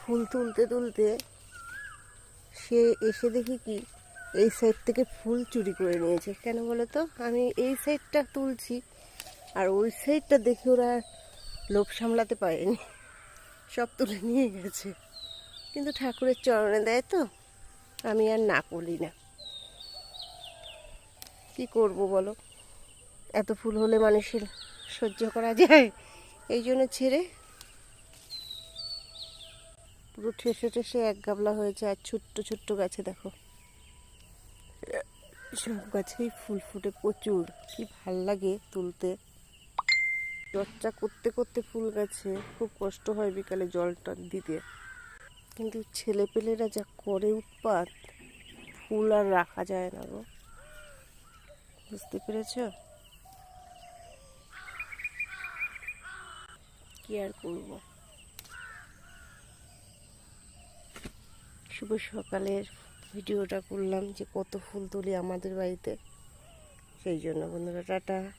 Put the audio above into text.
ফুল তুলতে তুলতে সে এসে দেখি কি এই সাইড থেকে ফুল চুরি করে নিয়েছে। কেন বলো তো? আমি এই সাইডটা তুলছি আর ওই সাইডটা দেখে ওরা লোভ সামলাতে পারেনি, সব তুলে নিয়ে গেছে। কিন্তু ঠাকুরের চরণে দেয় তো, আমি আর না করি না। কি করব বলো, এত ফুল হলে মানুষের সহ্য করা যায়? এই জন্য ছেড়ে পুরো ঠেসে ঠেসে এক গাবলা হয়েছে। আর ছোট্ট ছোট্ট গাছে দেখো, সব গাছেই ফুল ফুটে প্রচুর। কি ভাল লাগে তুলতে। চর্চা করতে করতে ফুল গাছে খুব কষ্ট হয় বিকালে জলটা দিতে, কিন্তু ছেলেপেলেরা যা করে উৎপাত, ফুল আর রাখা যায় না গো। বুঝতে পেরেছ? কি আর করব। শুভ সকালের ভিডিওটা করলাম যে কত ফুল তুলি আমাদের বাড়িতে, সেই জন্য বন্ধুরা টাটা।